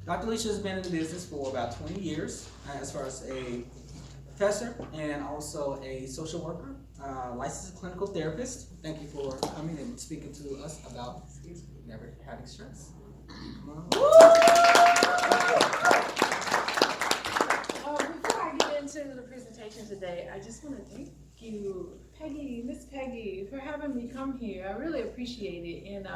Dr. Alicia has been in the business for about 20 years as far as a professor and also a social worker, licensed clinical therapist. Thank you for coming and speaking to us about never having stress. Come on. Before I get into the presentation today, I just want to thank you, Miss Peggy, for having me come here. I really appreciate it. And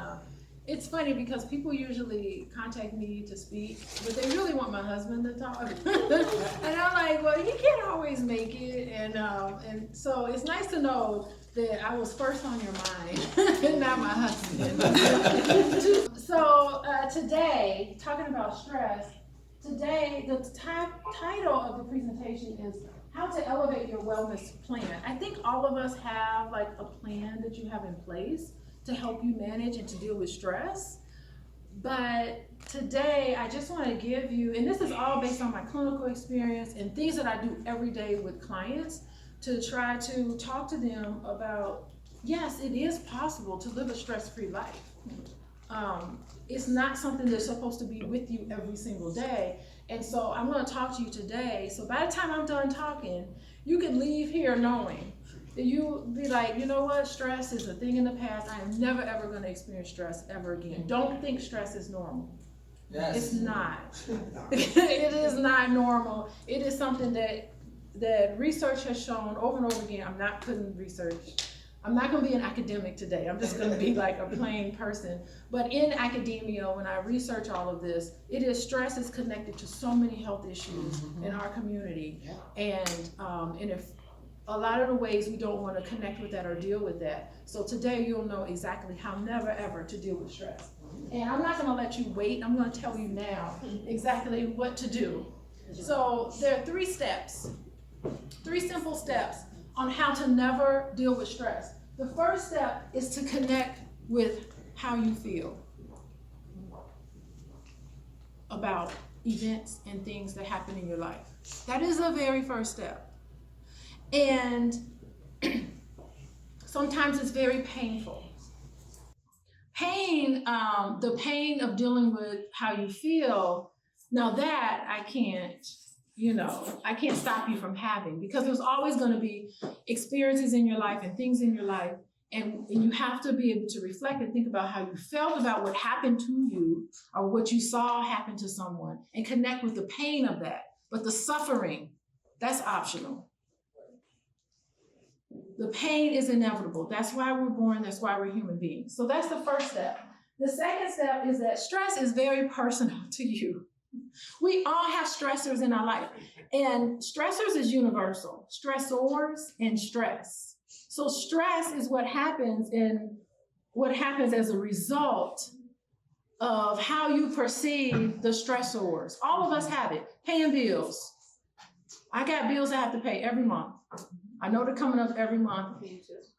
it's funny because people usually contact me to speak, but they really want my husband to talk. And I'm like, well, he can't always make it. And so it's nice to know that I was first on your mind and not my husband. So today, talking about stress, today the title of the presentation is How to Elevate Your Wellness Plan. I think all of us have like a plan that you have in place to help you manage and to deal with stress. But today I just want to give you, and this is all based on my clinical experience and things that I do every day with clients, to try to talk to them about, yes, it is possible to live a stress-free life. It's not something that's supposed to be with you every single day. And so I'm going to talk to you today. So by the time I'm done talking, you can leave here knowing that you'll be like, you know what, stress is a thing in the past. I am never ever going to experience stress ever again. Don't think stress is normal. Yes. It's not. It is not normal. It is something that research has shown over and over again. I'm not putting research. I'm not going to be an academic today. I'm just going to be like a plain person. But in academia, when I research all of this, stress is connected to so many health issues in our community. Yeah. And if a lot of the ways we don't want to connect with that or deal with that. So today you'll know exactly how never ever to deal with stress. And I'm not going to let you wait. I'm going to tell you now exactly what to do. So there are 3 steps, 3 simple steps on how to never deal with stress. The first step is to connect with how you feel about events and things that happen in your life. That is the very first step. And sometimes it's very painful. The pain of dealing with how you feel, now that I can't stop you from having, because there's always going to be experiences in your life and things in your life, and you have to be able to reflect and think about how you felt about what happened to you or what you saw happen to someone and connect with the pain of that. But the suffering, that's optional. The pain is inevitable. That's why we're born. That's why we're human beings. So that's the first step. The second step is that stress is very personal to you. We all have stressors in our life. And stressors is universal. Stressors and stress. So stress is what happens as a result of how you perceive the stressors. All of us have it. Paying bills. I got bills I have to pay every month. I know they're coming up every month.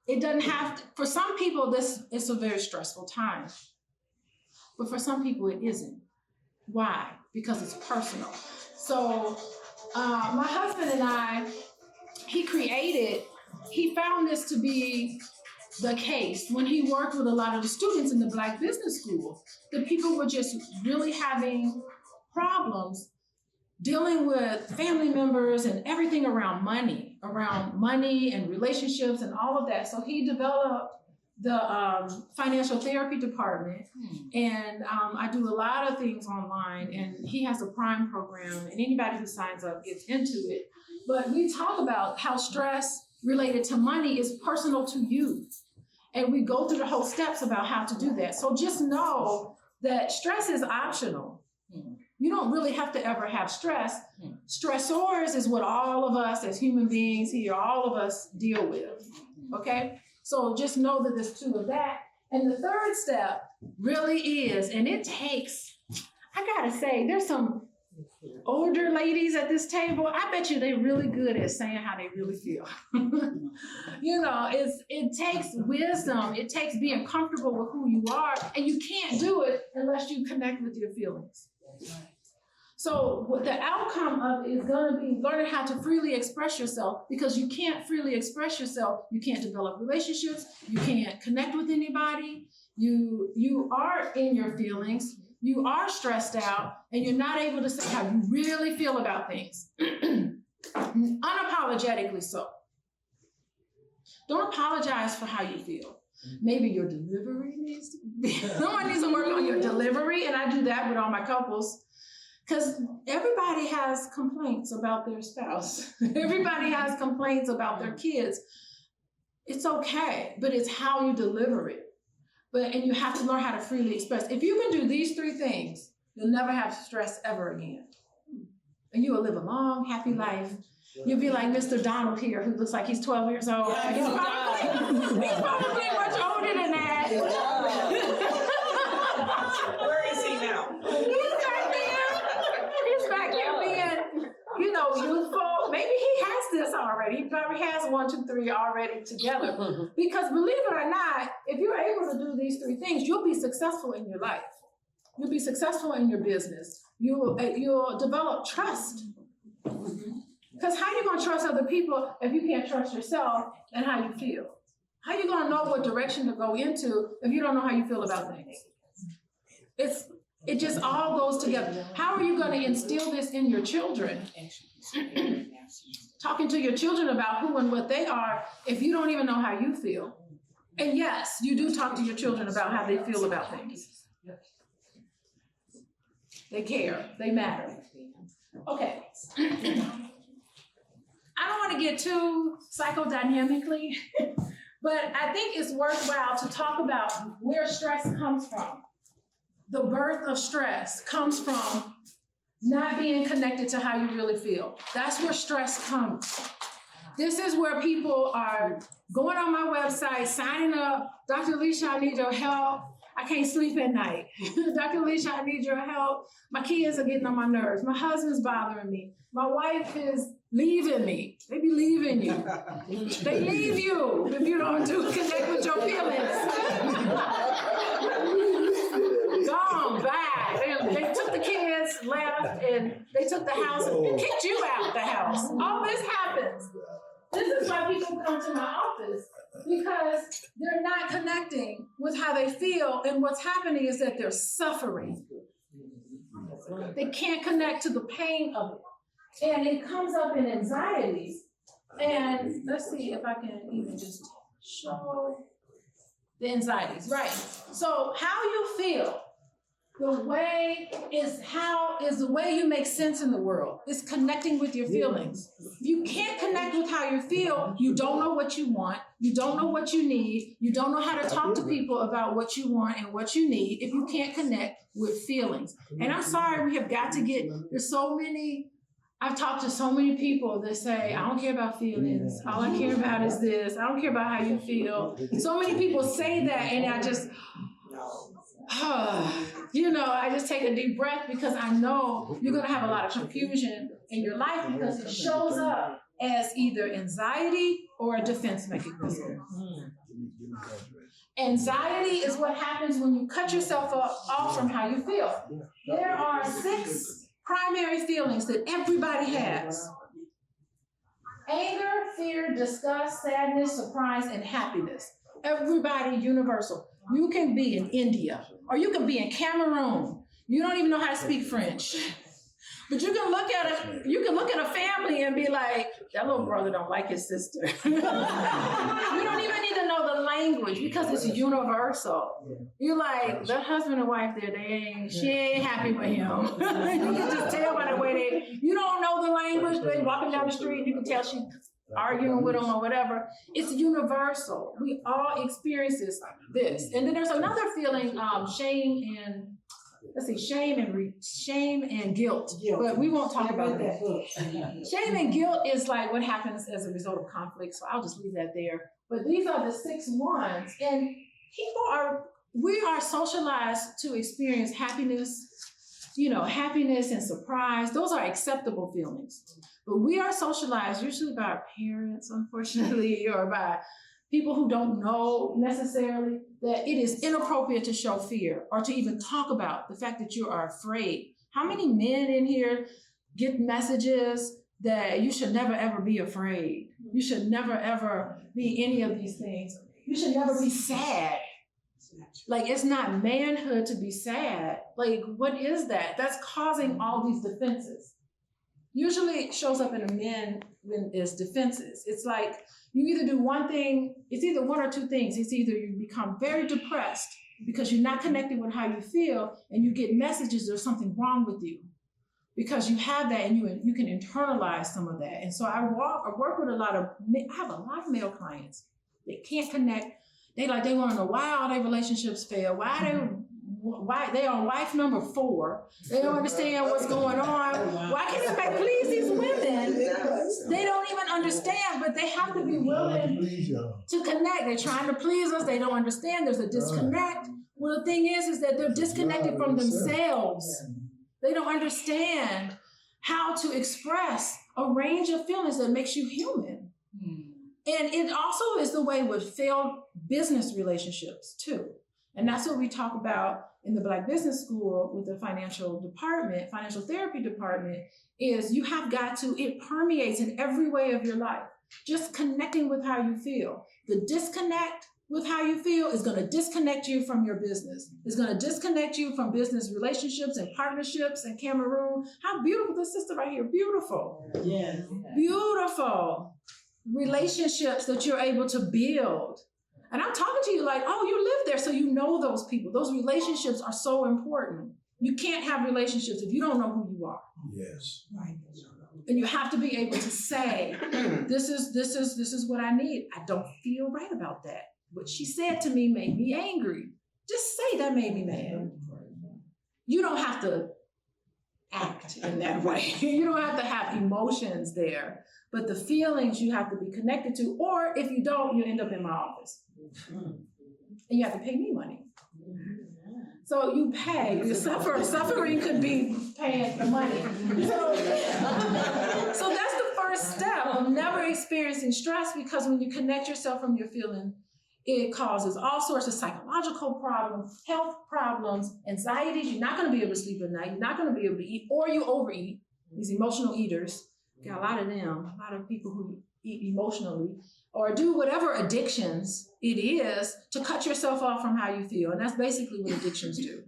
It doesn't have to, for some people, it's a very stressful time. But for some people, it isn't. Why? Because it's personal. So my husband and I, he found this to be the case when he worked with a lot of the students in the Black Business School. The people were just really having problems dealing with family members and everything around money and relationships and all of that. So he developed the financial therapy department, and I do a lot of things online, and he has a Prime program, and anybody who signs up gets into it. But we talk about how stress related to money is personal to you. And we go through the whole steps about how to do that. So just know that stress is optional. You don't really have to ever have stress. Stressors is what all of us as human beings here, all of us deal with, okay? So just know that there's 2 of that. And the third step really is, and it takes, I gotta say, there's some older ladies at this table, I bet you they're really good at saying how they really feel. It takes wisdom, it takes being comfortable with who you are, and you can't do it unless you connect with your feelings. So what the outcome of it is going to be learning how to freely express yourself, because you can't freely express yourself. You can't develop relationships. You can't connect with anybody. You are in your feelings. you are stressed out and you're not able to say how you really feel about things. Unapologetically so. Don't apologize for how you feel. Maybe your delivery needs to be, someone needs to work on your delivery, and I do that with all my couples. Because everybody has complaints about their spouse. Everybody has complaints about their kids. It's okay, but it's how you deliver it. And you have to learn how to freely express. If you can do these 3 things, you'll never have stress ever again. And you will live a long, happy life. You'll be like Mr. Donald here, who looks like he's 12 years old. He's probably much older than that. Where is he now? He's back here being, youthful. Maybe he has this already. He probably has 1, 2, 3 already together. Because believe it or not, if you're able to do these 3 things, you'll be successful in your life. You'll be successful in your business. You'll develop trust. Because how are you going to trust other people if you can't trust yourself and how you feel? How are you going to know what direction to go into if you don't know how you feel about things? It just all goes together. How are you going to instill this in your children? Talking to your children about who and what they are if you don't even know how you feel. And yes, you do talk to your children about how they feel about things. They care. They matter. Okay. I don't want to get too psychodynamically, but I think it's worthwhile to talk about where stress comes from. The birth of stress comes from not being connected to how you really feel. That's where stress comes. This is where people are going on my website, signing up, Dr. Alicia, I need your help. I can't sleep at night. Dr. Alicia, I need your help. My kids are getting on my nerves. My husband's bothering me. My wife is leaving me. They be leaving you. They leave you if you don't connect with your feelings. Gone, bye. They took the kids, left, and they took the house and kicked you out the house. All this happens. This is why people come to my office, because they're not connecting with how they feel, and what's happening is that they're suffering. They can't connect to the pain of it. And it comes up in anxieties. And let's see if I can even just show the anxieties. Right. So how you feel, the way is the way you make sense in the world. It's connecting with your feelings. If you can't connect with how you feel, you don't know what you want, you don't know what you need, you don't know how to talk to people about what you want and what you need if you can't connect with feelings. And I'm sorry, we have got to I've talked to so many people that say, I don't care about feelings. All I care about is this. I don't care about how you feel. So many people say that, and I just, I just take a deep breath, because I know you're going to have a lot of confusion in your life, because it shows up as either anxiety or a defense mechanism. Anxiety is what happens when you cut yourself off from how you feel. There are 6 primary feelings that everybody has: anger, fear, disgust, sadness, surprise, and happiness. Everybody universal. You can be in India, or you can be in Cameroon. You don't even know how to speak French. But you can look at a family and be like, that little brother don't like his sister. You don't even need to know the language, because it's universal. You're like, that husband and wife there, she ain't happy with him. You can just tell by the way you don't know the language, they walking down the street, you can tell she's arguing with them or whatever. It's universal. We all experience this. And then there's another feeling, shame and guilt, but we won't talk about that. Shame and guilt is like what happens as a result of conflict, so I'll just leave that there. But these are the 6 ones, and we are socialized to experience happiness, happiness and surprise. Those are acceptable feelings. But we are socialized usually by our parents, unfortunately, or by people who don't know necessarily that it is inappropriate to show fear or to even talk about the fact that you are afraid. How many men in here get messages that you should never ever be afraid? You should never ever be any of these things. You should never be sad. Like, it's not manhood to be sad. Like, what is that? That's causing all these defenses. Usually it shows up in the men when it's defenses. It's like you either do one thing, it's either one or two things. It's either you become very depressed because you're not connected with how you feel, and you get messages there's something wrong with you because you have that, and you can internalize some of that. And so I work with I have a lot of male clients. They can't connect. They want to know why all their relationships fail, why they on wife number 4. They don't understand what's going on. Why can't anybody please these women? They don't even understand, but they have to be willing to connect. They're trying to please us. They don't understand. There's a disconnect. Well, the thing is that they're disconnected from themselves. They don't understand how to express a range of feelings that makes you human. And it also is the way with failed business relationships too. And that's what we talk about in the Black Business School with the financial therapy department, is you have got to, it permeates in every way of your life. Just connecting with how you feel. The disconnect with how you feel is going to disconnect you from your business. It's going to disconnect you from business relationships and partnerships in Cameroon. How beautiful, this sister right here, beautiful. Yes. Beautiful relationships that you're able to build. And I'm talking to you like, oh, you live there, so you know those people. Those relationships are so important. You can't have relationships if you don't know who you are. Yes. Right. And you have to be able to say, this is what I need. I don't feel right about that. What she said to me made me angry. Just say that made me mad. You don't have to act in that way. You don't have to have emotions there. But the feelings you have to be connected to, or if you don't, you end up in my office. And you have to pay me money. So you pay, you suffer. Suffering could be paying the money. So that's the first step of never experiencing stress, because when you connect yourself from your feeling, it causes all sorts of psychological problems, health problems, anxieties. You're not going to be able to sleep at night. You're not going to be able to eat, or you overeat. These emotional eaters, got a lot of them, a lot of people who eat emotionally, or do whatever addictions it is to cut yourself off from how you feel. And that's basically what addictions do.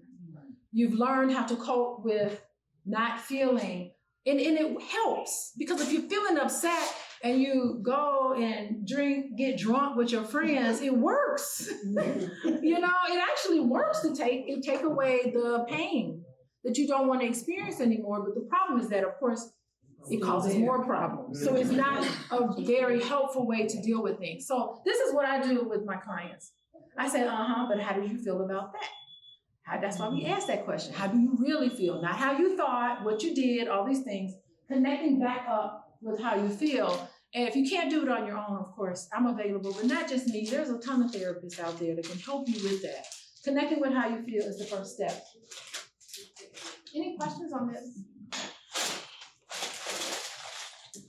You've learned how to cope with not feeling, and it helps, because if you're feeling upset and you go and get drunk with your friends, it works. It actually works to take away the pain that you don't want to experience anymore. But the problem is that, of course, it causes more problems. So it's not a very helpful way to deal with things. So this is what I do with my clients. I say, but how did you feel about that? That's why we ask that question. How do you really feel? Not how you thought, what you did, all these things, connecting back up with how you feel. And if you can't do it on your own, of course, I'm available, but not just me. There's a ton of therapists out there that can help you with that. Connecting with how you feel is the first step. Any questions on this?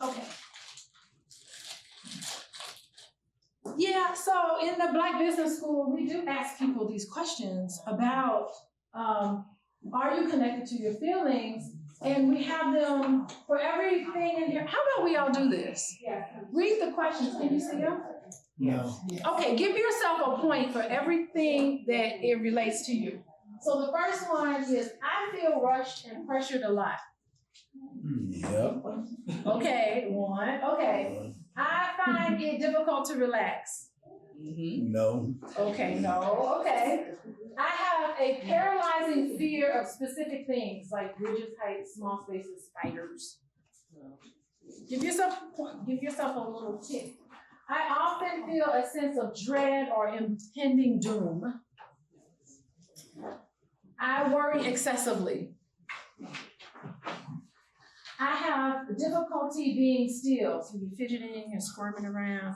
Okay. Yeah, so in the Black Business School, we do ask people these questions about, are you connected to your feelings? And we have them for everything in here. How about we all do this? Yeah. Read the questions. Can you see them? No. Okay, give yourself a point for everything that it relates to you. So the first one is, I feel rushed and pressured a lot. Yep. Okay, one. Okay. I find it difficult to relax. No. Okay, no. Okay. I have a paralyzing fear of specific things like bridges, heights, small spaces, spiders. Give yourself a little tip. I often feel a sense of dread or impending doom. I worry excessively. I have difficulty being still, so you're fidgeting and squirming around.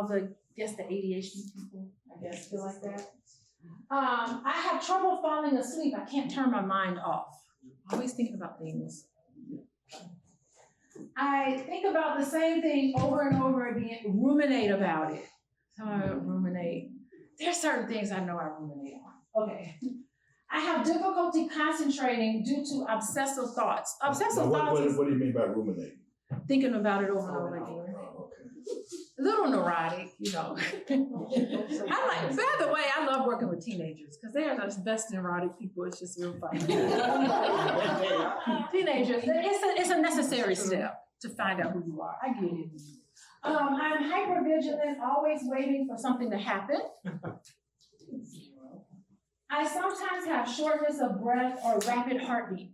The ADHD people, I guess, feel like that. I have trouble falling asleep. I can't turn my mind off. Always thinking about things. I think about the same thing over and over again, ruminate about it. Ruminate. There are certain things I know I ruminate on. Okay. I have difficulty concentrating due to obsessive thoughts. Obsessive thoughts is what do you mean by ruminating? thinking about it over and over again. a little neurotic, you know. By the way, I love working with teenagers because they are the best neurotic people. It's just real funny. Teenagers, it's a necessary step to find out who you are. I get it. I'm hypervigilant, always waiting for something to happen. I sometimes have shortness of breath or rapid heartbeat.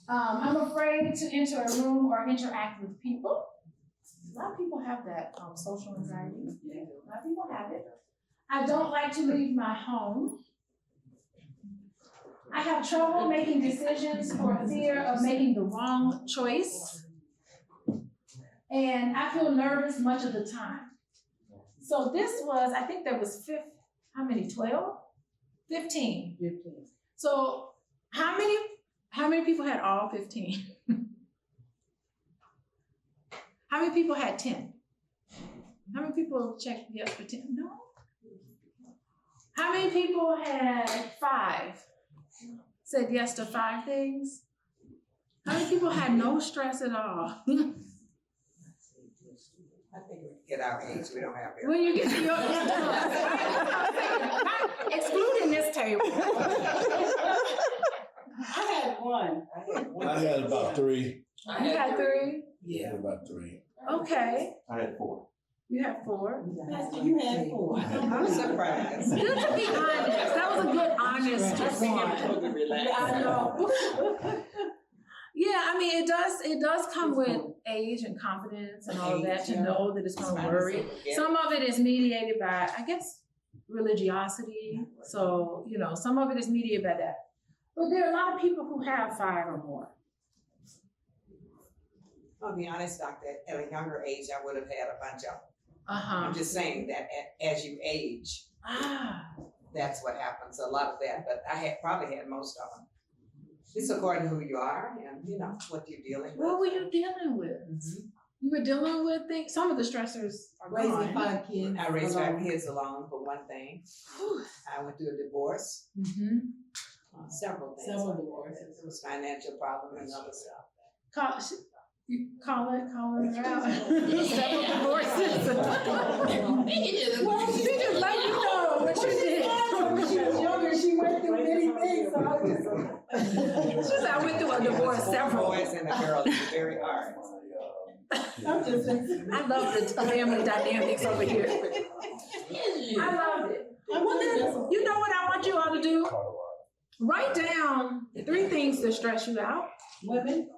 I'm afraid to enter a room or interact with people. A lot of people have that social anxiety. A lot of people have it. I don't like to leave my home. I have trouble making decisions for fear of making the wrong choice. And I feel nervous much of the time. So this was, I think there was 12? 15. So how many people had all 15? How many people had 10? How many people checked yes for 10? No. How many people had 5? Said yes to 5 things? How many people had no stress at all? I think when we get our age, we don't have it. When you get to your excluding this table. I had 1. I had about 3. You had 3? Yeah, about 3. Okay. I had 4. You had 4. Pastor, you had 4. I'm surprised. Good to be honest. That was a good honest response. I know. Yeah, I mean, it does come with age and confidence and all of that to know that it's going to worry. Some of it is mediated by, I guess, religiosity. So, you know, some of it is mediated by that. But there are a lot of people who have 5 or more. I'll be honest, Doctor, at a younger age, I would have had a bunch of them. Uh-huh. I'm just saying that as you age, that's what happens, a lot of that. But I probably had most of them. It's according to who you are and, you know, what you're dealing with. What were you dealing with? You were dealing with things, some of the stressors are Raising gone. 5 kids. I raised 5 kids alone, for one thing. I went through a divorce, several things. Several divorces. It was financial problem and other stuff. Call it out. Several divorces. Well, she just let you know what you did. When she was younger, she went through many things, so I was She said, I went through a divorce several. Boys and a girl, it's very hard. I'm just I love the family dynamics over here. I love it. Well, then, you know what I want you all to do? Write down 3 things that stress you out. women.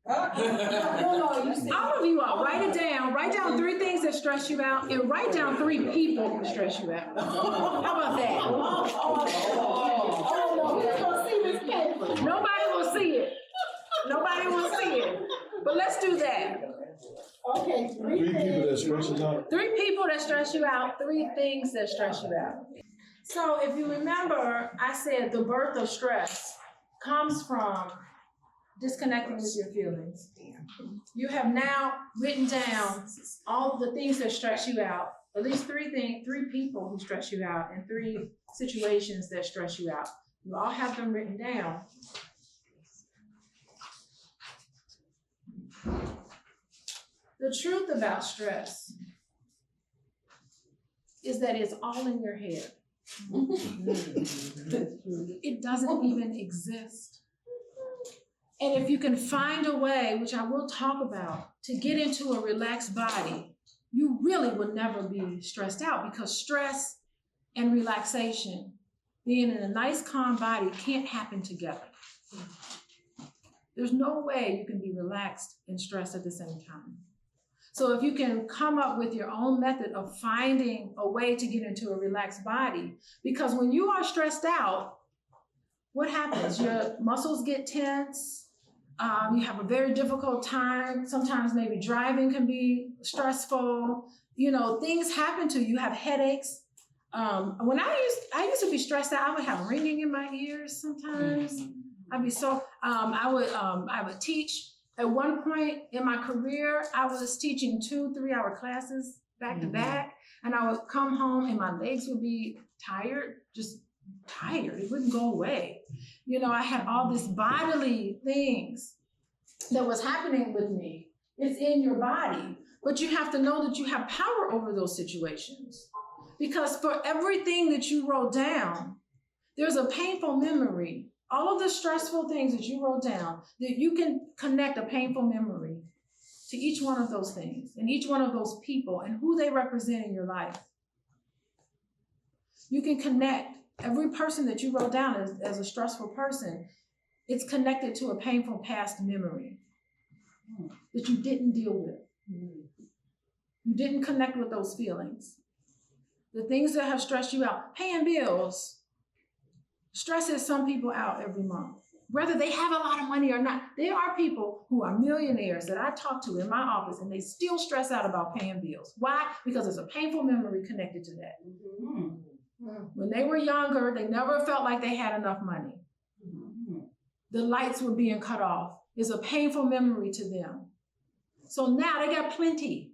All of you all, write it down. Write down 3 things that stress you out, and write down 3 people that stress you out. How about that? Nobody will see it. Nobody will see it. But let's do that. Okay, 3 people that stress us out. 3 people that stress you out, 3 things that stress you out. So if you remember, I said the birth of stress comes from disconnecting with your feelings. You have now written down all the things that stress you out, at least 3 people who stress you out, and 3 situations that stress you out. You all have them written down. The truth about stress is that it's all in your head. It doesn't even exist. And if you can find a way, which I will talk about, to get into a relaxed body, you really would never be stressed out, because stress and relaxation, being in a nice, calm body, can't happen together. There's no way you can be relaxed and stressed at the same time. So if you can come up with your own method of finding a way to get into a relaxed body, because when you are stressed out, what happens? Your muscles get tense. You have a very difficult time. Sometimes maybe driving can be stressful. You know, things happen to you. You have headaches. When I used to be stressed out, I would have ringing in my ears sometimes. I'd be so, I would teach. At one point in my career, I was teaching 2 3-hour classes back to back, and I would come home and my legs would be tired, just tired. It wouldn't go away. You know, I had all this bodily things that was happening with me. It's in your body. But you have to know that you have power over those situations. Because for everything that you wrote down, there's a painful memory. All of the stressful things that you wrote down, that you can connect a painful memory to each one of those things and each one of those people and who they represent in your life. You can connect every person that you wrote down as a stressful person. It's connected to a painful past memory that you didn't deal with. You didn't connect with those feelings. The things that have stressed you out, paying bills, stresses some people out every month. Whether they have a lot of money or not, there are people who are millionaires that I talk to in my office and they still stress out about paying bills. Why? Because there's a painful memory connected to that. When they were younger, they never felt like they had enough money. The lights were being cut off. It's a painful memory to them. So now they got plenty,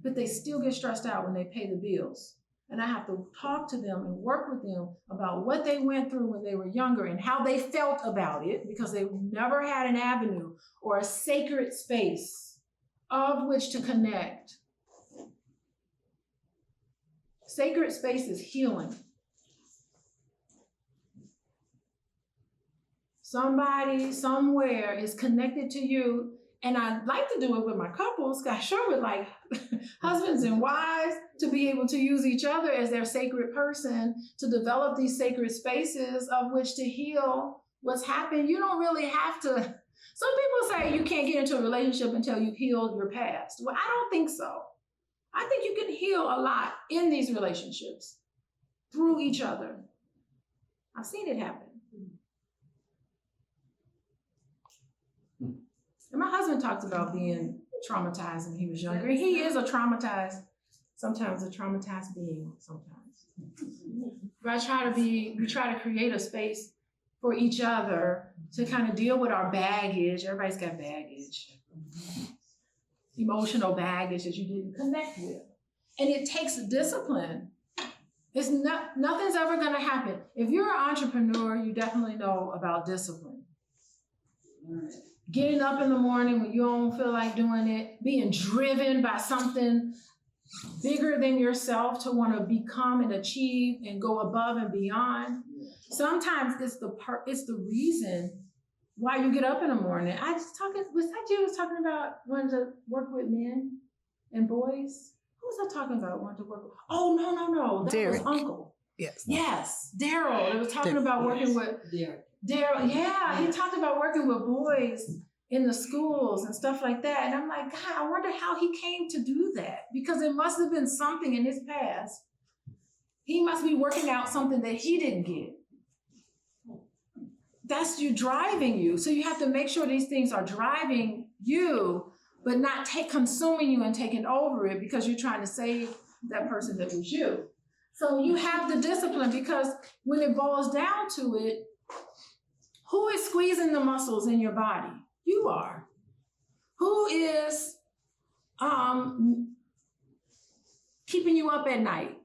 but they still get stressed out when they pay the bills. And I have to talk to them and work with them about what they went through when they were younger and how they felt about it, because they never had an avenue or a sacred space of which to connect. Sacred space is healing. Somebody somewhere is connected to you. And I like to do it with my couples. I sure would like husbands and wives to be able to use each other as their sacred person to develop these sacred spaces of which to heal what's happened. You don't really have to. Some people say you can't get into a relationship until you've healed your past. Well, I don't think so. I think you can heal a lot in these relationships through each other. I've seen it happen. And my husband talked about being traumatized when he was younger. He is sometimes a traumatized being sometimes. But we try to create a space for each other to kind of deal with our baggage. Everybody's got baggage. Emotional baggage that you didn't connect with. And it takes discipline. Nothing's ever gonna happen. If you're an entrepreneur, you definitely know about discipline. Getting up in the morning when you don't feel like doing it, being driven by something bigger than yourself to want to become and achieve and go above and beyond. Sometimes it's the reason why you get up in the morning. Was that you was talking about wanting to work with men and boys? Who was I talking about wanting to work with? Oh, no. That Derek. was Uncle. Yes, Daryl. They was talking about working with Daryl, yeah, he talked about working with boys in the schools and stuff like that. And I'm like, God, I wonder how he came to do that, because it must have been something in his past. He must be working out something that he didn't get. That's you driving you. So you have to make sure these things are driving you, but not consuming you and taking over it because you're trying to save that person that was you. So you have the discipline, because when it boils down to it, who is squeezing the muscles in your body? You are. Who is keeping you up at night?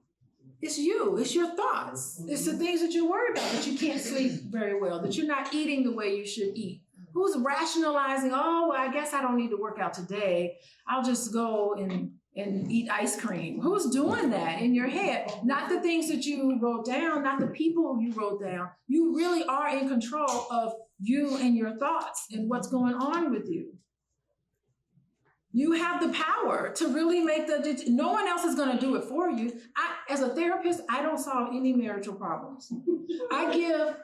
It's you. It's your thoughts. It's the things that you worry about, that you can't sleep very well, that you're not eating the way you should eat. Who's rationalizing, oh, well, I guess I don't need to work out today. I'll just go and eat ice cream. Who's doing that in your head? Not the things that you wrote down, not the people you wrote down. You really are in control of you and your thoughts and what's going on with you. You have the power to really make no one else is going to do it for you. As a therapist, I don't solve any marital problems. I give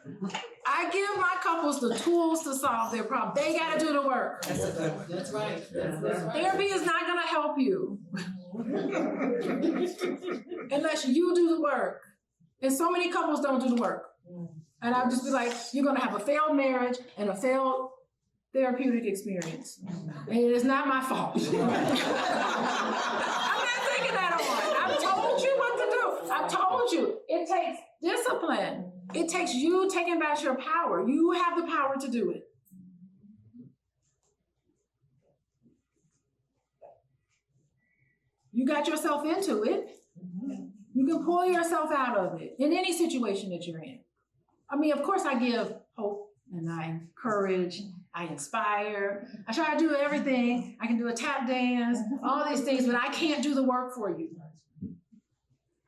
my couples the tools to solve their problem. They got to do the work. That's right. Therapy is not going to help you unless you do the work. And so many couples don't do the work. And I'll just be like, you're going to have a failed marriage and a failed therapeutic experience. And it is not my fault. I'm not taking that on. I've told you what to do. I've told you. It takes discipline. It takes you taking back your power. You have the power to do it. You got yourself into it. You can pull yourself out of it in any situation that you're in. I mean, of course, I give hope and I encourage. I inspire. I try to do everything. I can do a tap dance, all these things, but I can't do the work for you.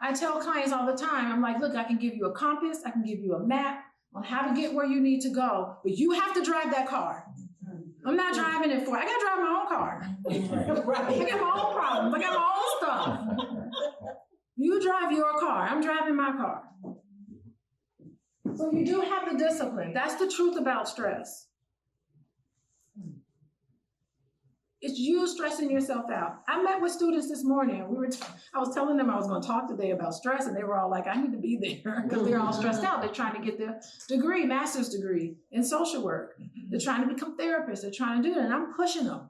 I tell clients all the time, I'm like, look, I can give you a compass, I can give you a map on how to get where you need to go, but you have to drive that car. I'm not driving it for you. I gotta drive my own car. I got my own problems. I got my own stuff. You drive your car. I'm driving my car. So you do have the discipline. That's the truth about stress. It's you stressing yourself out. I met with students this morning. I was telling them I was going to talk today about stress, and they were all like, I need to be there, because they're all stressed out. They're trying to get their degree, master's degree in social work. They're trying to become therapists. They're trying to do it, and I'm pushing them.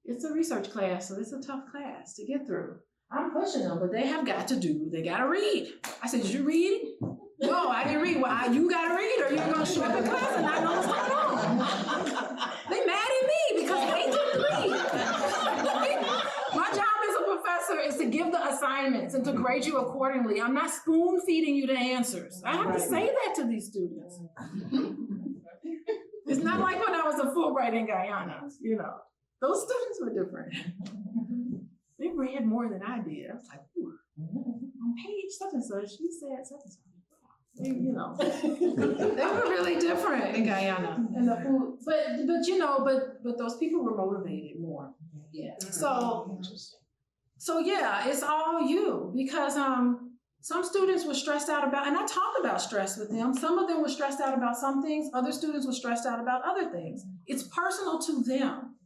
It's a research class, so it's a tough class to get through. I'm pushing them, but they got to read. I said, did you read? No, I didn't read. Well, you got to read, or you're going to show up in class and not know what's going on. They mad at me because they didn't read. My job as a professor is to give the assignments and to grade you accordingly. I'm not spoon feeding you the answers. I have to say that to these students. It's not like when I was a Fulbright in Guyana, Those students were different. They read more than I did. I was like, ooh, on page such and such, she said such and such. They were really different in Guyana. And the food, but those people were motivated more. Yeah. So yeah, it's all you, because some students were stressed out about, and I talked about stress with them. Some of them were stressed out about some things. Other students were stressed out about other things. It's personal to them.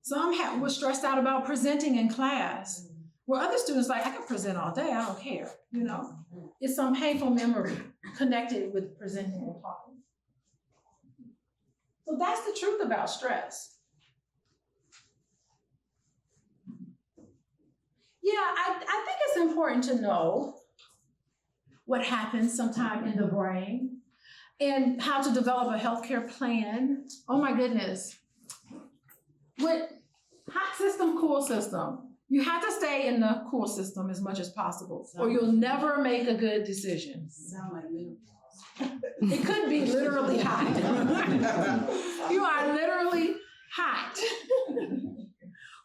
Some were stressed out about presenting in class, where other students like, I can present all day, I don't care, It's some painful memory connected with presenting and talking. So that's the truth about stress. Yeah, I think it's important to know what happens sometime in the brain and how to develop a healthcare plan. Oh my goodness. With hot system, cool system, you have to stay in the cool system as much as possible, or you'll never make a good decision. Sound like me. It could be literally hot. You are literally hot.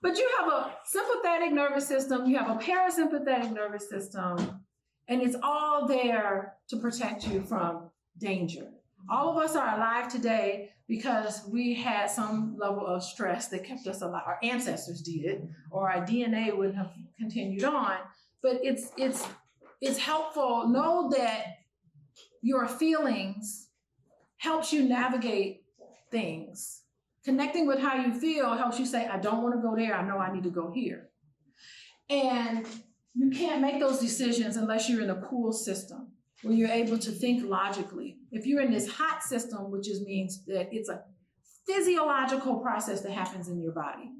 But you have a sympathetic nervous system, you have a parasympathetic nervous system, and it's all there to protect you from danger. All of us are alive today because we had some level of stress that kept us alive. Our ancestors did, or our DNA wouldn't have continued on. But it's helpful. Know that your feelings helps you navigate things. Connecting with how you feel helps you say, I don't want to go there. I know I need to go here. And you can't make those decisions unless you're in a cool system, where you're able to think logically. If you're in this hot system, which means that it's a physiological process that happens in your body.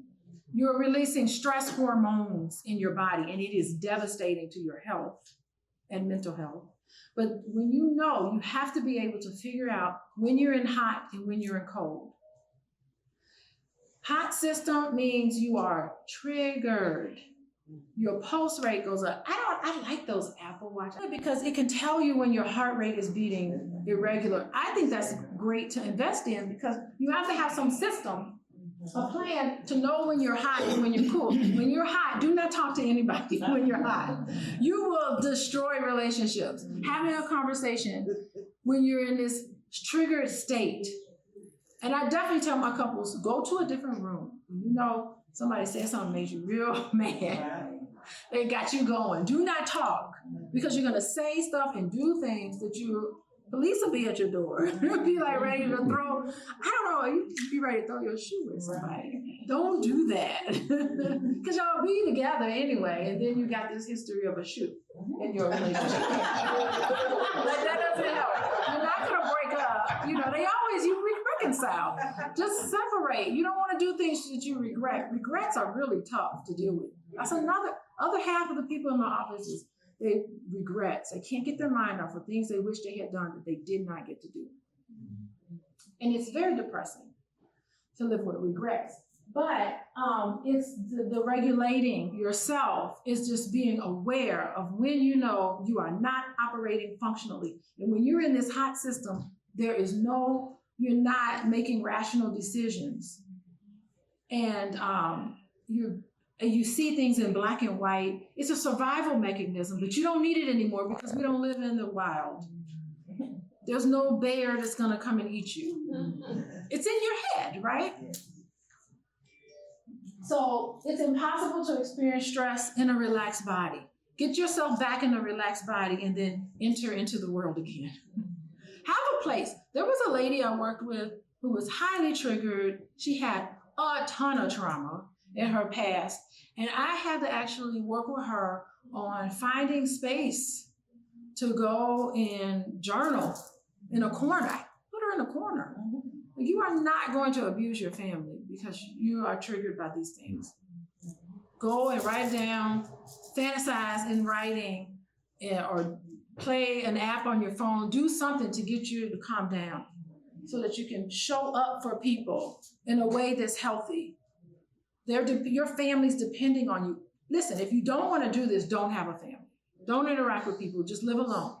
You're releasing stress hormones in your body, and it is devastating to your health and mental health. But when you have to be able to figure out when you're in hot and when you're in cold. Hot system means you are triggered. Your pulse rate goes up. I like those Apple Watch because it can tell you when your heart rate is beating irregular. I think that's great to invest in because you have to have some system, a plan to know when you're hot and when you're cool. When you're hot, do not talk to anybody when you're hot. You will destroy relationships. Having a conversation when you're in this triggered state. And I definitely tell my couples, go to a different room. Somebody said something made you real mad. They got you going. Do not talk, because you're gonna say stuff and do things that police will be at your door. You'll be like ready to throw, you'd be ready to throw your shoe at somebody. Don't do that. Because y'all be together anyway, and then you got this history of a shoe in your relationship. That doesn't help. You're not gonna break up. You reconcile. Just separate. You don't want to do things that you regret. Regrets are really tough to deal with. That's other half of the people in my office they regrets. They can't get their mind off of things they wish they had done that they did not get to do. And it's very depressing to live with regrets. But it's the regulating yourself is just being aware of when you are not operating functionally. And when you're in this hot system, there is no you're not making rational decisions, and you see things in black and white. It's a survival mechanism, but you don't need it anymore because we don't live in the wild. There's no bear that's gonna come and eat you. It's in your head, right? So it's impossible to experience stress in a relaxed body. Get yourself back in a relaxed body and then enter into the world again. Have a place. There was a lady I worked with who was highly triggered. She had a ton of trauma in her past. And I had to actually work with her on finding space to go and journal in a corner. I put her in a corner. You are not going to abuse your family because you are triggered by these things. Go and write down, fantasize in writing, or play an app on your phone. Do something to get you to calm down so that you can show up for people in a way that's healthy. Your family's depending on you. Listen, if you don't want to do this, don't have a family. Don't interact with people, just live alone.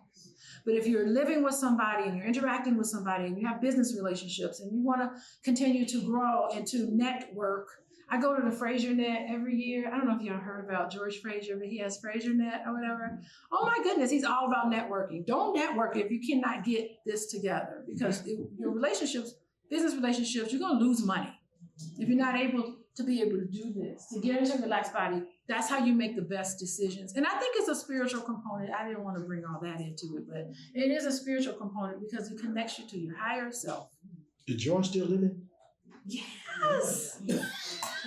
But if you're living with somebody and you're interacting with somebody and you have business relationships and you want to continue to grow and to network, I go to the Fraser Net every year. I don't know if y'all heard about George Fraser, but he has Fraser Net or whatever. Oh my goodness, he's all about networking. Don't network if you cannot get this together, because your relationships, business relationships, you're going to lose money if you're not able to be able to do this, to get into a relaxed body. That's how you make the best decisions. And I think it's a spiritual component. I didn't want to bring all that into it, but it is a spiritual component because it connects you to your higher self. Is George still living? Yes.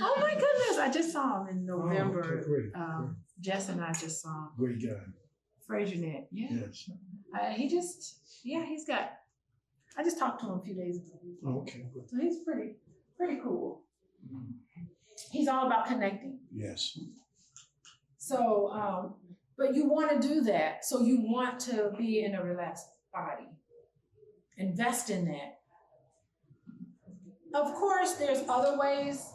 Oh my goodness. I just saw him in November. Oh, okay, great. Jess and I just saw him. Great guy. Fraser Net. Yeah. Yes. He's got, I just talked to him a few days ago. Oh, okay, good. So he's pretty cool. He's all about connecting. Yes. So, but you want to do that. So you want to be in a relaxed body. Invest in that. Of course, there's other ways.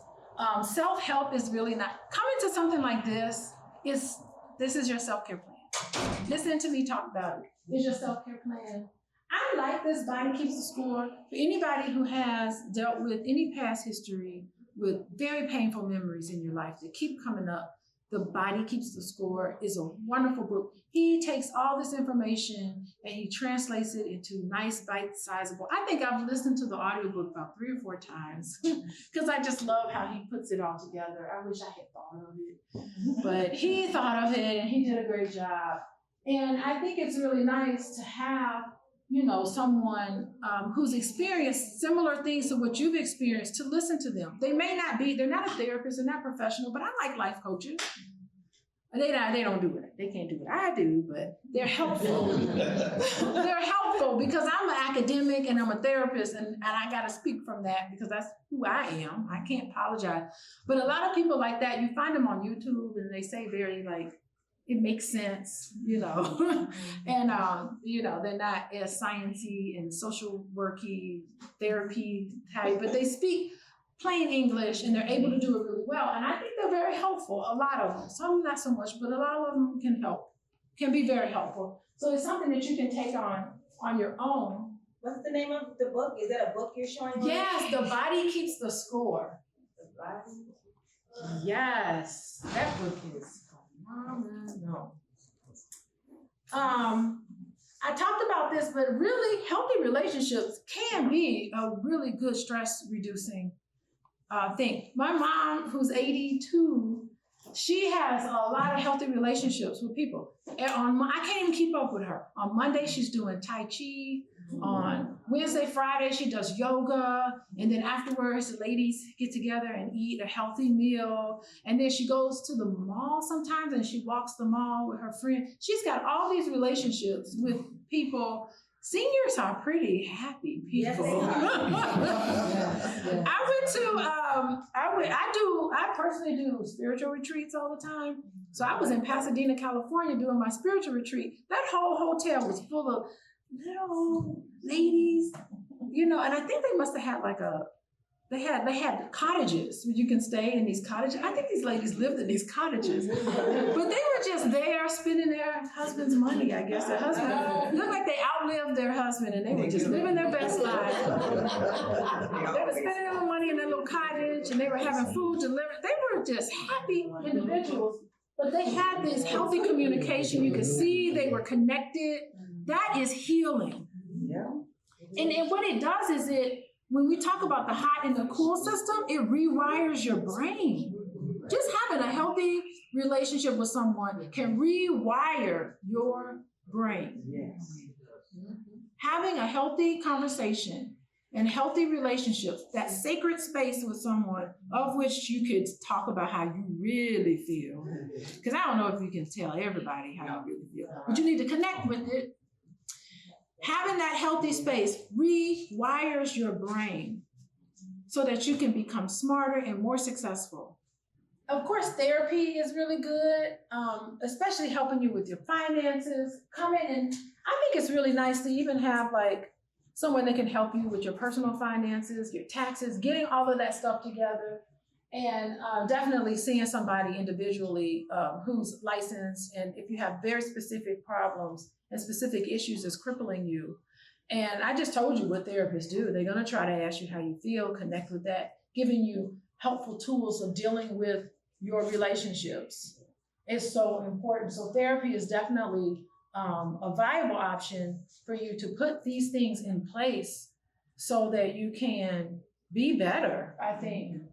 Self-help is really not, coming to something like this is your self-care plan. Listen to me talk about it. It's your self-care plan. I like this Body Keeps the Score. For anybody who has dealt with any past history with very painful memories in your life that keep coming up, The Body Keeps the Score is a wonderful book. He takes all this information and he translates it into nice, bite-sizable. I think I've listened to the audiobook about 3 or 4 times because I just love how he puts it all together. I wish I had thought of it, but he thought of it and he did a great job. And I think it's really nice to have, someone who's experienced similar things to what you've experienced, to listen to them. They're not a therapist, they're not professional, but I like life coaches. They don't do it. They can't do what I do, but they're helpful. They're helpful because I'm an academic and I'm a therapist, and I got to speak from that because that's who I am. I can't apologize. But a lot of people like that, you find them on YouTube and they say very it makes sense, and, they're not as sciencey and social worky therapy type, but they speak plain English and they're able to do it really well. And I think they're very helpful, a lot of them. Some not so much, but a lot of them can be very helpful. So it's something that you can take on your own. What's the name of the book? Is that a book you're showing? Yes, The Body Keeps the Score. The Body? Yes, that book is phenomenal. I talked about this, but really healthy relationships can be a really good stress reducing thing. My mom, who's 82, she has a lot of healthy relationships with people. And I can't even keep up with her. On Monday, she's doing Tai Chi. On Wednesday, Friday, she does yoga. And then afterwards, the ladies get together and eat a healthy meal. And then she goes to the mall sometimes and she walks the mall with her friend. She's got all these relationships with people. Seniors are pretty happy people. Yes, they are. I personally do spiritual retreats all the time. So I was in Pasadena, California doing my spiritual retreat. That whole hotel was full of little ladies, and I think they must have had like a They had cottages where you can stay in these cottages. I think these ladies lived in these cottages, but they were just there spending their husband's money. I guess their husband looked like they outlived their husband, and they were just living their best life. They were spending their little money in their little cottage, and they were having food delivered. They were just happy individuals, but they had this healthy communication. You could see they were connected. That is healing. Yeah. And what it does is when we talk about the hot and the cool system, it rewires your brain. Just having a healthy relationship with someone can rewire your brain. Yes. Having a healthy conversation and healthy relationships, that sacred space with someone of which you could talk about how you really feel. Because I don't know if you can tell everybody how you really feel, but you need to connect with it. Having that healthy space rewires your brain so that you can become smarter and more successful. Of course, therapy is really good, especially helping you with your finances. Come in, and I think it's really nice to even have like someone that can help you with your personal finances, your taxes, getting all of that stuff together. And definitely seeing somebody individually who's licensed, and if you have very specific problems and specific issues that's crippling you. And I just told you what therapists do. They're gonna try to ask you how you feel, connect with that, giving you helpful tools of dealing with your relationships. It's so important. So therapy is definitely a viable option for you to put these things in place so that you can be better, I think.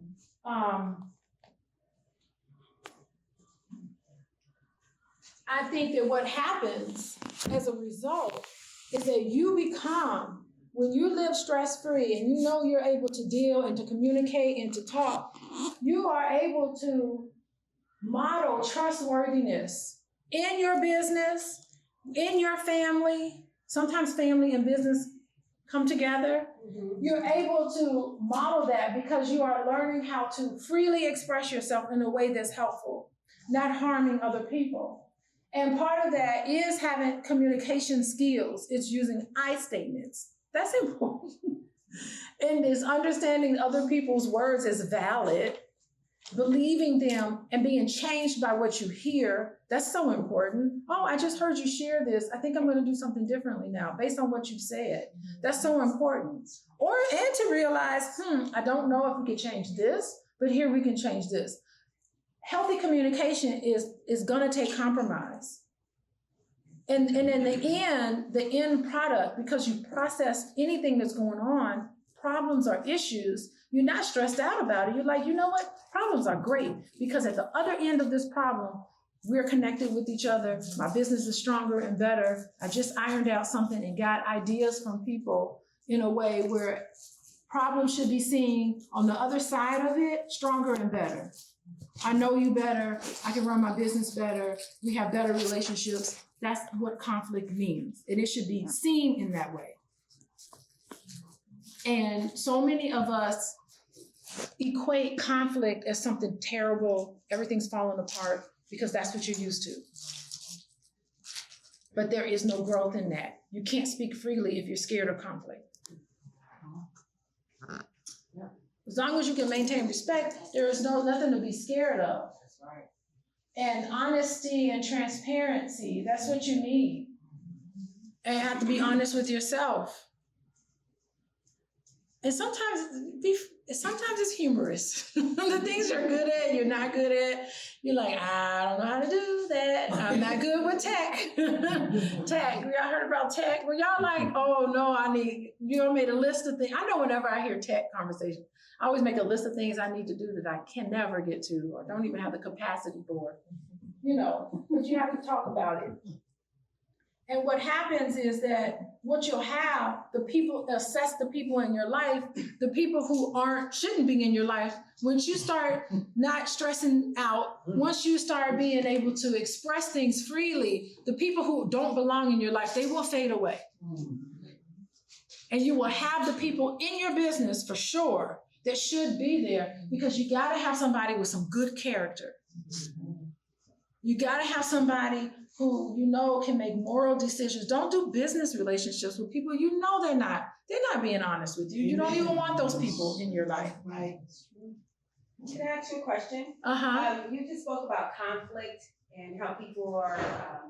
I think that what happens as a result is that you become, when you live stress-free and you know you're able to deal and to communicate and to talk, you are able to model trustworthiness in your business, in your family. Sometimes family and business come together. You're able to model that because you are learning how to freely express yourself in a way that's helpful, not harming other people. And part of that is having communication skills. It's using I statements. That's important. And it's understanding other people's words as valid, believing them and being changed by what you hear. That's so important. Oh, I just heard you share this. I think I'm going to do something differently now based on what you've said. That's so important. And to realize, I don't know if we could change this, but here we can change this. Healthy communication is going to take compromise. And in the end product, because you processed anything that's going on, problems or issues, you're not stressed out about it. You're like, you know what? Problems are great because at the other end of this problem, we're connected with each other. My business is stronger and better. I just ironed out something and got ideas from people in a way where problems should be seen on the other side of it, stronger and better. I know you better. I can run my business better. We have better relationships. That's what conflict means. And it should be seen in that way. And so many of us equate conflict as something terrible. Everything's falling apart because that's what you're used to. But there is no growth in that. You can't speak freely if you're scared of conflict. As long as you can maintain respect, there is nothing to be scared of. That's right. And honesty and transparency, that's what you need. And you have to be honest with yourself. And sometimes it's humorous. The things you're good at, you're not good at. You're like, I don't know how to do that. I'm not good with tech. Tech, y'all heard about tech? Well, y'all like, oh no, you all made a list of things. I know whenever I hear tech conversation, I always make a list of things I need to do that I can never get to or don't even have the capacity for. But you have to talk about it. And what happens is that what you'll have, assess the people in your life, the people who shouldn't be in your life. Once you start not stressing out, once you start being able to express things freely, the people who don't belong in your life, they will fade away. And you will have the people in your business for sure that should be there, because you gotta have somebody with some good character. You gotta have somebody who can make moral decisions. Don't do business relationships with people they're not they're not being honest with you. You don't even want those people in your life. Right. Can I ask you a question? Uh-huh. You just spoke about conflict and how people are,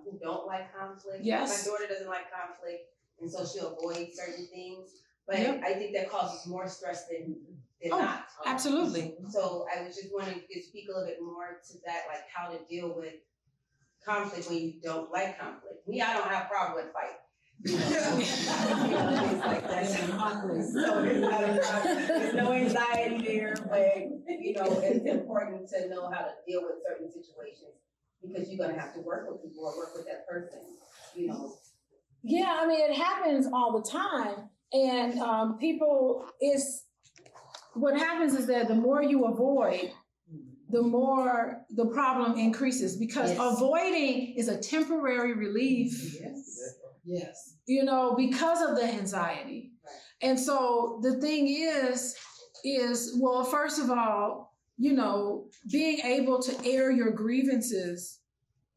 who don't like conflict. Yes. My daughter doesn't like conflict, and so she'll avoid certain things. But Yep. I think that causes more stress than Oh, not. absolutely. So I was just wondering if you could speak a little bit more to that, like how to deal with conflict when you don't like conflict. Me, I don't have a problem with fight. You know, things like that. So there's no anxiety there, but you know, it's important to know how to deal with certain situations because you're gonna have to work with people or work with that person, you know. Yeah, I mean, it happens all the time. And what happens is that the more you avoid, the more the problem increases because Yes. avoiding is a temporary relief, Yes. you know, because of the anxiety. Right. And so the thing is, well, first of all, you know, being able to air your grievances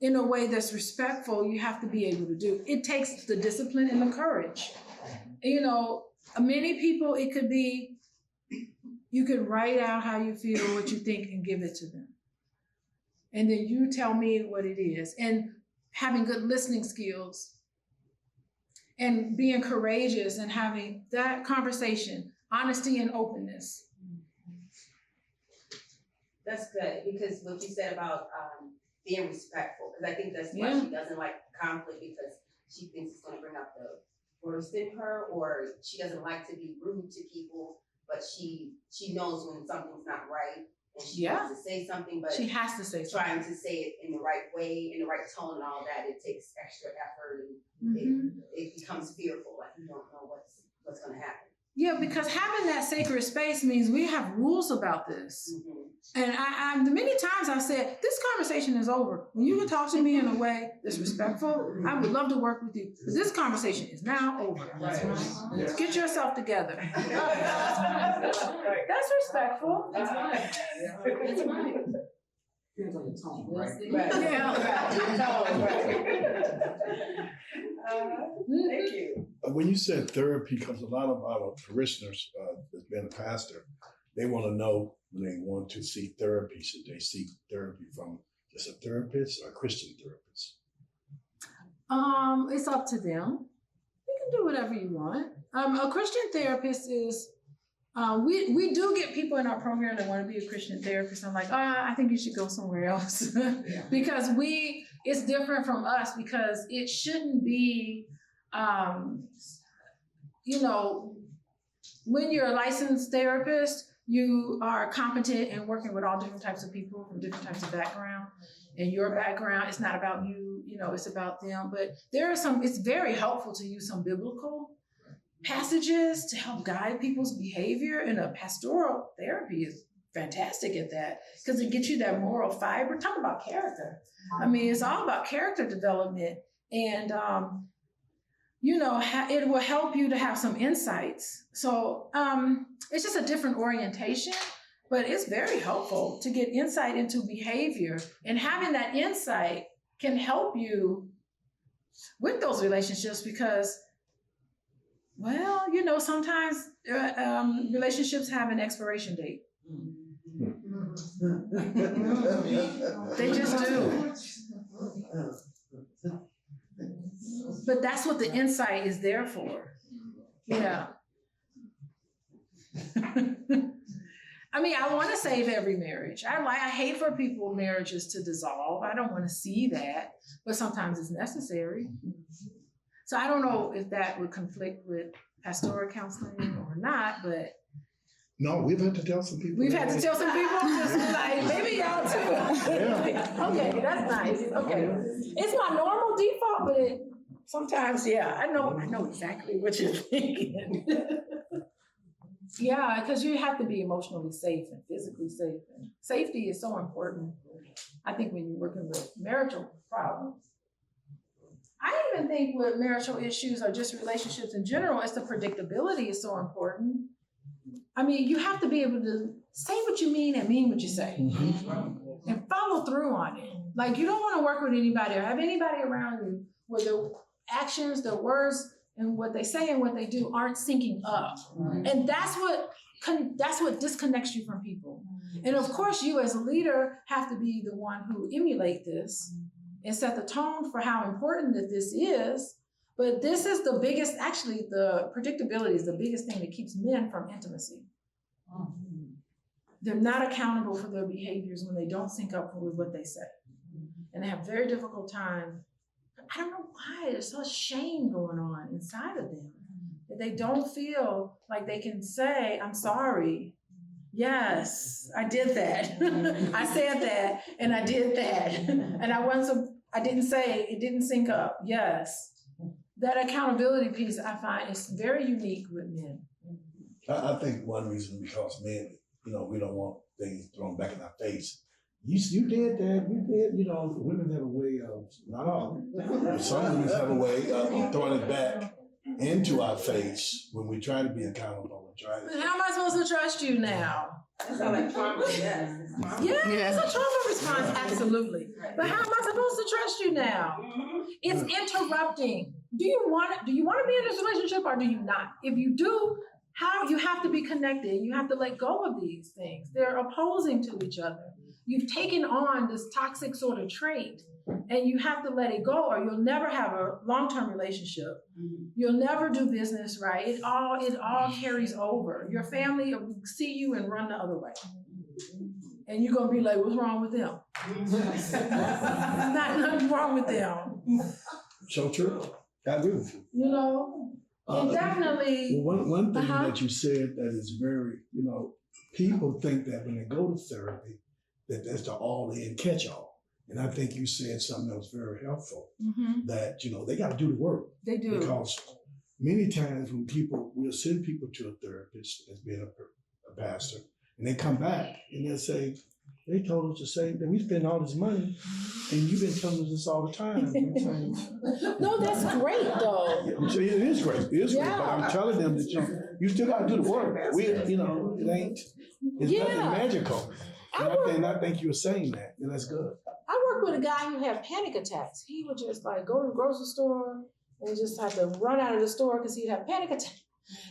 in a way that's respectful, you have to be able to do. It takes the discipline and the courage. You know, many people, it could be, you could write out how you feel, what you think, and give it to them. And then you tell me what it is. And having good listening skills and being courageous and having that conversation, honesty and openness. That's good, because what you said about being respectful, because I think that's why Yeah. she doesn't like conflict, because she thinks it's gonna bring out the worst in her, or she doesn't like to be rude to people, but she knows when something's not right, and she wants to say something, but She has to say something. trying to say it in the right way, in the right tone and all that, it takes extra effort, and Mhm. it becomes fearful, like you don't know what's gonna happen. Yeah, because having that sacred space means we have rules about this. Mm-hmm. And I the many times I've said, this conversation is over. When you can talk to me in a way that's respectful, I would love to work with you. But this conversation is now over. That's right. Get yourself together. That's respectful. That's right. That's right. Depends on the tone, right? Right. Yeah. Thank you. When you said therapy, because a lot of our parishioners, that's been a pastor, they want to know when they want to seek therapy, should they seek therapy from just a therapist or a Christian therapist? It's up to them. You can do whatever you want. A Christian therapist is, we do get people in our program that want to be a Christian therapist. I'm like, I think you should go somewhere else. Because it's different from us because it shouldn't be, you know, when you're a licensed therapist, you are competent in working with all different types of people from different types of background. And your background, it's not about you, you know, it's about them. But it's very helpful to use some biblical passages to help guide people's behavior. And a pastoral therapy is fantastic at that because it gets you that moral fiber. Talk about character. I mean, it's all about character development. And, you know, it will help you to have some insights. So it's just a different orientation, but it's very helpful to get insight into behavior. And having that insight can help you with those relationships because, well, you know, sometimes relationships have an expiration date. They just do. But that's what the insight is there for. Yeah. I mean, I want to save every marriage. I hate for marriages to dissolve. I don't want to see that, but sometimes it's necessary. So I don't know if that would conflict with pastoral counseling or not, but No, we've had to tell some people. we've had to tell some people, just like, maybe y'all too. Yeah. Okay, that's nice. Okay. It's my normal default, but sometimes, yeah, I know exactly what you're thinking. Yeah, because you have to be emotionally safe and physically safe. And safety is so important, I think, when you're working with marital problems. I even think with marital issues or just relationships in general, it's the predictability is so important. I mean, you have to be able to say what you mean and mean what you say and follow through on it. Like, you don't want to work with anybody or have anybody around you where their actions, their words, and what they say and what they do aren't syncing up. And that's what disconnects you from people. And of course, you as a leader have to be the one who emulate this and set the tone for how important that this is. But this is the biggest, actually, the predictability is the biggest thing that keeps men from intimacy. They're not accountable for their behaviors when they don't sync up with what they say. And they have very difficult time. I don't know why, there's so shame going on inside of them that they don't feel like they can say, I'm sorry. Yes, I did that. I said that and I did that. And I didn't say, it didn't sync up. Yes. That accountability piece I find is very unique with men. I think one reason because men, we don't want things thrown back in our face. You did that, you did, women have a way of, not all, but some women have a way of throwing it back into our face when we try to be accountable and try to. How am I supposed to trust you now? That's how like trauma, yes. It's trauma. Yeah, it's a trauma response, absolutely. But how am I supposed to trust you now? It's interrupting. Do you want to be in this relationship or do you not? If you do, you have to be connected. You have to let go of these things. They're opposing to each other. You've taken on this toxic sort of trait and you have to let it go or you'll never have a long-term relationship. You'll never do business right. It all carries over. Your family will see you and run the other way. And you're gonna be like, what's wrong with them? There's nothing wrong with them. So true. I agree with you. And definitely. Well, one thing that you said that is very, people think that when they go to therapy, that that's the all-in catch-all. And I think you said something that was very helpful, that, they got to do the work. They do. Because many times when we'll send people to a therapist as being a pastor, and they come back and they'll say, they told us the same thing. We spend all this money, and you've been telling us this all the time. No, that's great, though. Yeah, I'm saying it is great. It is great, but I'm telling them that you still got to do the work. It's nothing magical. And I think you were saying that, and that's good. I work with a guy who had panic attacks. He would just go to the grocery store and just have to run out of the store because he'd have panic attacks.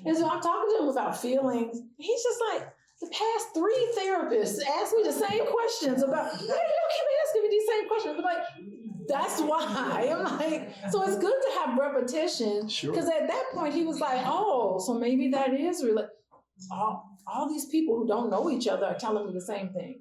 And so I'm talking to him about feelings. He's just like, the past 3 therapists asked me the same questions about, why do you keep asking me these same questions? But that's why. I'm like, so it's good to have repetition. Sure. Because at that point he was like, oh, so maybe that is really, all these people who don't know each other are telling me the same thing.